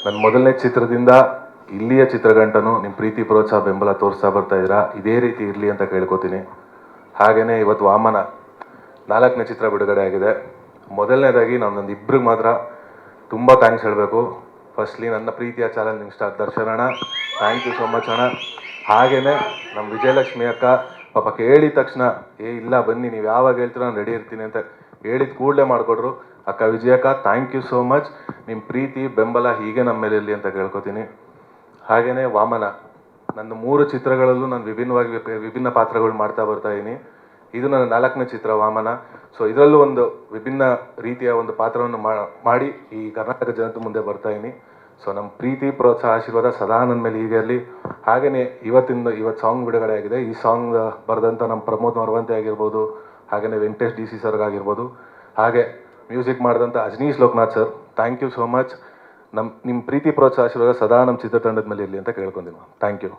ನನ್ನ ಮೊದಲನೇ ಚಿತ್ರದಿಂದ ಇಲ್ಲಿಯ ಚಿತ್ರಗಂಟನು ನಿಮ್ಮ ಪ್ರೀತಿ ಪ್ರೋತ್ಸಾಹ ಬೆಂಬಲ ತೋರಿಸ್ತಾ ಬರ್ತಾ ಇದ್ದೀರಾ. ಇದೇ ರೀತಿ ಇರಲಿ ಅಂತ ಕೇಳ್ಕೊತೀನಿ. ಹಾಗೆಯೇ ಇವತ್ತು ವಾಮನ 4ನೇ ಚಿತ್ರ ಬಿಡುಗಡೆ ಆಗಿದೆ. ಮೊದಲನೇದಾಗಿ ನಾನು ಇಬ್ಬರಿಗೆ ಮಾತ್ರ ತುಂಬ ಥ್ಯಾಂಕ್ಸ್ ಹೇಳಬೇಕು. ಫಸ್ಟ್ಲಿ ನನ್ನ ಪ್ರೀತಿಯ ಚಾಲೆಂಜಿಂಗ್ ಸ್ಟಾರ್ ದರ್ಶನ್ ಅಣ್ಣ, ಥ್ಯಾಂಕ್ ಯು ಸೋ ಮಚ್ ಅಣ್ಣ. ಹಾಗೆಯೇ ನಮ್ಮ ವಿಜಯಲಕ್ಷ್ಮಿ ಅಕ್ಕ ಪಾಪ ಕೇಳಿದ ತಕ್ಷಣ ಇಲ್ಲ ಬನ್ನಿ ನೀವು ಯಾವಾಗ ಹೇಳ್ತೀರೋ ನಾನು ರೆಡಿ ಇರ್ತೀನಿ ಅಂತ ಹೇಳಿದ ಕೂಡಲೇ ಮಾಡಿಕೊಟ್ರು. ಅಕ್ಕ ವಿಜಯಕ್ಕ, ಥ್ಯಾಂಕ್ ಯು ಸೋ ಮಚ್. ನಿಮ್ಮ ಪ್ರೀತಿ ಬೆಂಬಲ ಹೀಗೆ ನಮ್ಮ ಮೇಲೆ ಇರಲಿ ಅಂತ ಕೇಳ್ಕೊತೀನಿ. ಹಾಗೆಯೇ ವಾಮನ ನನ್ನ 3 ಚಿತ್ರಗಳಲ್ಲೂ ನಾನು ವಿಭಿನ್ನ ಪಾತ್ರಗಳು ಮಾಡ್ತಾ ಬರ್ತಾ ಇದ್ದೀನಿ. ಇದು ನನ್ನ 4ನೇ ಚಿತ್ರ ವಾಮನ. ಸೊ ಇದರಲ್ಲೂ ಒಂದು ವಿಭಿನ್ನ ರೀತಿಯ ಒಂದು ಪಾತ್ರವನ್ನು ಮಾಡಿ ಈ ಕರ್ನಾಟಕ ಜನತೆ ಮುಂದೆ ಬರ್ತಾ ಇದ್ದೀನಿ. ಸೊ ನಮ್ಮ ಪ್ರೀತಿ ಪ್ರೋತ್ಸಾಹ ಆಶೀರ್ವಾದ ಸದಾ ನನ್ನ ಮೇಲೆ ಹೀಗೆ ಇರಲಿ. ಹಾಗೆಯೇ ಇವತ್ತು ಸಾಂಗ್ ಬಿಡುಗಡೆ ಆಗಿದೆ. ಈ ಸಾಂಗ್ ಬರೆದಂಥ ನಮ್ಮ ಪ್ರಮೋದ್ ಮರವಂತೆ ಆಗಿರ್ಬೋದು, ಹಾಗೆಯೇ ವೆಂಕಟೇಶ್ DC ಸರ್ಗಾಗಿರ್ಬೋದು, ಹಾಗೆ ಮ್ಯೂಸಿಕ್ ಮಾಡಿದಂಥ Ajaneesh Loknath sir, thank you so much. ನಿಮ್ಮ ಪ್ರೀತಿ ಪ್ರೋತ್ಸಾಹ ಆಶೀರ್ವಾದ ಸದಾ ನಮ್ಮ ಚಿತ್ರತಂಡದ ಮೇಲೆ ಇರಲಿ ಅಂತ ಕೇಳ್ಕೊಂತೀನಿ. Thank you.